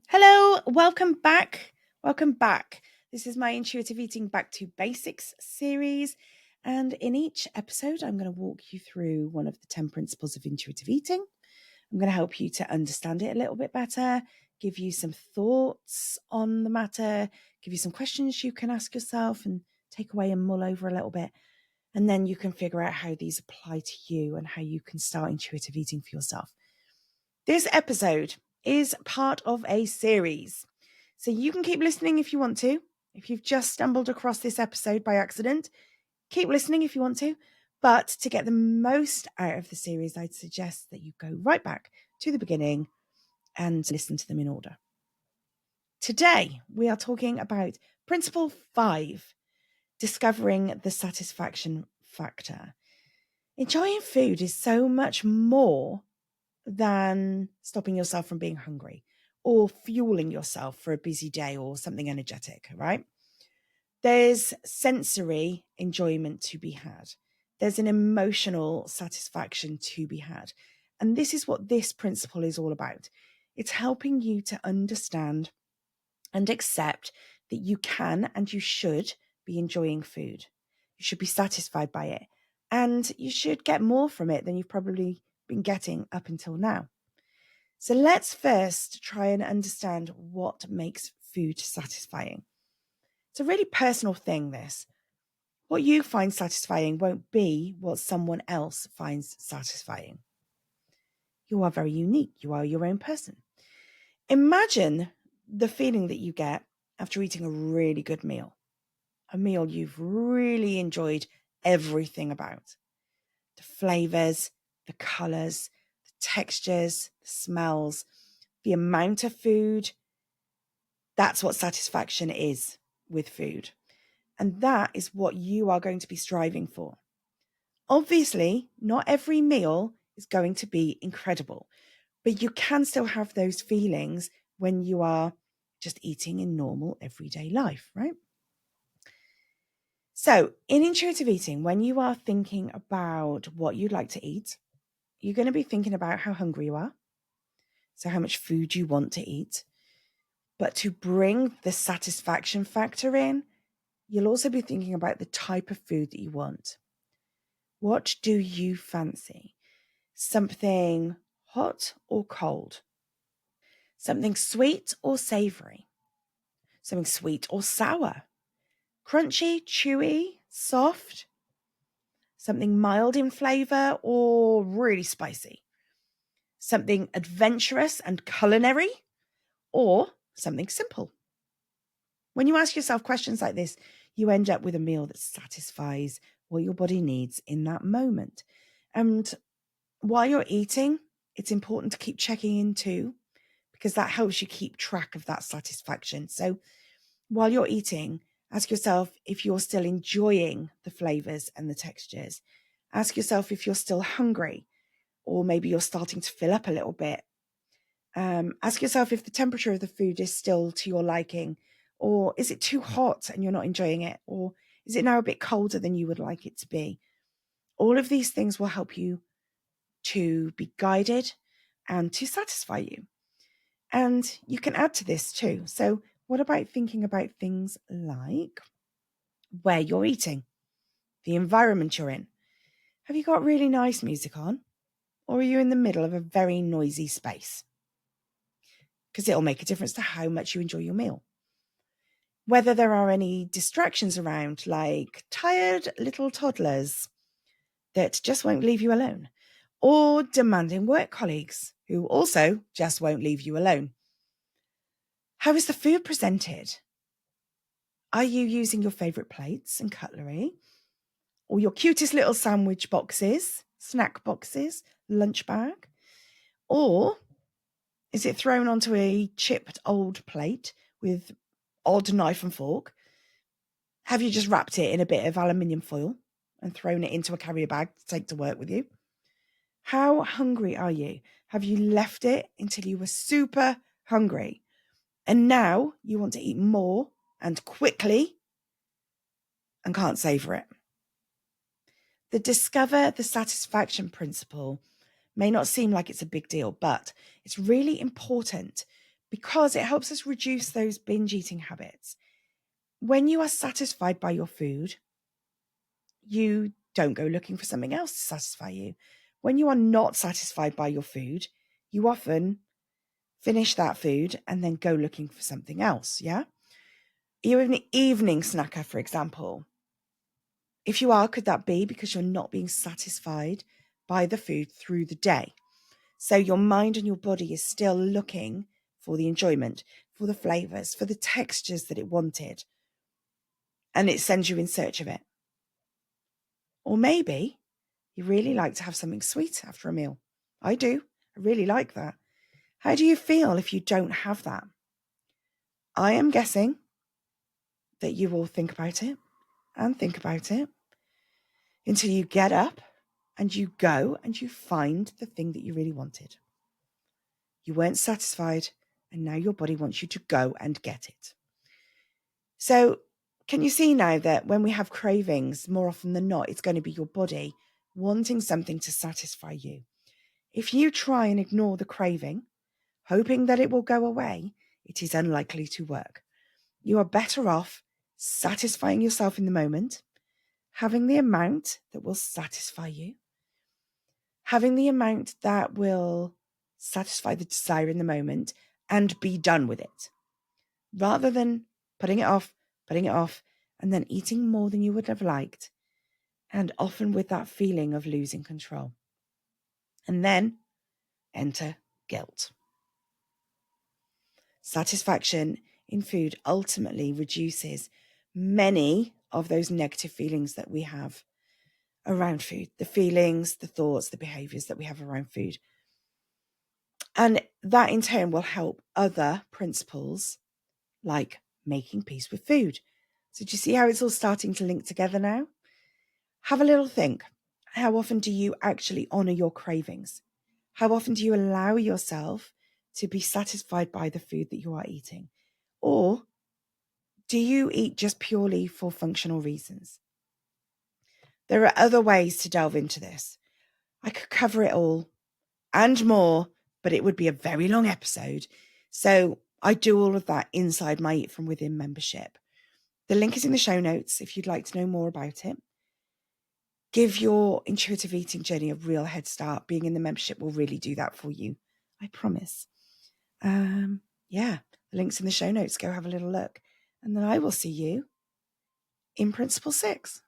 Hello, welcome back. Welcome back. This is my Intuitive Eating Back to Basics series. And in each episode, I'm going to walk you through one of the 10 principles of intuitive eating. I'm going to help you to understand it a little bit better, give you some thoughts on the matter, give you some questions you can ask yourself and take away and mull over a little bit. And then you can figure out how these apply to you and how you can start intuitive eating for yourself. This episode is part of a series. So you can keep listening if you want to. If you've just stumbled across this episode by accident, keep listening if you want to. But to get the most out of the series, I'd suggest that you go right back to the beginning and listen to them in order. Today, we are talking about Principle 5, discovering the satisfaction factor. Enjoying food is so much more than stopping yourself from being hungry or fueling yourself for a busy day or something energetic, right? There's sensory enjoyment to be had. There's an emotional satisfaction to be had. And this is what this principle is all about. It's helping you to understand and accept that you can and you should be enjoying food. You should be satisfied by it. And you should get more from it than you've probably been getting up until now. So let's first try and understand what makes food satisfying. It's a really personal thing, this. What you find satisfying won't be what someone else finds satisfying. You are very unique. You are your own person. Imagine the feeling that you get after eating a really good meal, a meal you've really enjoyed everything about. The flavors, the colors, the textures, the smells, the amount of food. That's what satisfaction is with food. And that is what you are going to be striving for. Obviously, not every meal is going to be incredible, but you can still have those feelings when you are just eating in normal everyday life, right? So, in intuitive eating, when you are thinking about what you'd like to eat, you're going to be thinking about how hungry you are, so how much food you want to eat. But to bring the satisfaction factor in, you'll also be thinking about the type of food that you want. What do you fancy? Something hot or cold? Something sweet or savory? Something sweet or sour? Crunchy, chewy, soft? Something mild in flavor or really spicy? Something adventurous and culinary or something simple? When you ask yourself questions like this, you end up with a meal that satisfies what your body needs in that moment. And while you're eating, it's important to keep checking in too, because that helps you keep track of that satisfaction. So while you're eating, ask yourself if you're still enjoying the flavors and the textures. Ask yourself if you're still hungry, or maybe you're starting to fill up a little bit. Ask yourself if the temperature of the food is still to your liking, or is it too hot and you're not enjoying it, or is it now a bit colder than you would like it to be? All of these things will help you to be guided and to satisfy you. And you can add to this too. So what about thinking about things like where you're eating, the environment you're in? Have you got really nice music on? Or are you in the middle of a very noisy space? Because it'll make a difference to how much you enjoy your meal. Whether there are any distractions around, like tired little toddlers that just won't leave you alone, or demanding work colleagues who also just won't leave you alone. How is the food presented? Are you using your favourite plates and cutlery? Or your cutest little sandwich boxes, snack boxes, lunch bag? Or is it thrown onto a chipped old plate with odd knife and fork? Have you just wrapped it in a bit of aluminium foil and thrown it into a carrier bag to take to work with you? How hungry are you? Have you left it until you were super hungry and now you want to eat more and quickly and can't savor it? The discover the satisfaction principle may not seem like it's a big deal, but it's really important because it helps us reduce those binge eating habits. When you are satisfied by your food, you don't go looking for something else to satisfy you. When you are not satisfied by your food, you often finish that food and then go looking for something else. Yeah. You're an evening snacker, for example. If you are, could that be because you're not being satisfied by the food through the day? So your mind and your body is still looking for the enjoyment, for the flavors, for the textures that it wanted. And it sends you in search of it. Or maybe you really like to have something sweet after a meal. I do. I really like that. How do you feel if you don't have that? I am guessing that you will think about it and think about it until you get up and you go and you find the thing that you really wanted. You weren't satisfied, and now your body wants you to go and get it. So can you see now that when we have cravings, more often than not, it's going to be your body wanting something to satisfy you. If you try and ignore the craving, hoping that it will go away, it is unlikely to work. You are better off satisfying yourself in the moment, having the amount that will satisfy you, having the amount that will satisfy the desire in the moment, and be done with it, rather than putting it off, and then eating more than you would have liked, and often with that feeling of losing control. And then enter guilt. Satisfaction in food ultimately reduces many of those negative feelings that we have around food, the feelings, the thoughts, the behaviors that we have around food. And that in turn will help other principles like making peace with food. So do you see how it's all starting to link together now? Have a little think. How often do you actually honor your cravings? How often do you allow yourself to be satisfied by the food that you are eating? Or do you eat just purely for functional reasons? There are other ways to delve into this. I could cover it all and more, but it would be a very long episode. So I do all of that inside my Eat From Within membership. The link is in the show notes if you'd like to know more about it. Give your intuitive eating journey a real head start. Being in the membership will really do that for you. I promise. The link's in the show notes. Go have a little look. And then I will see you in Principle 6.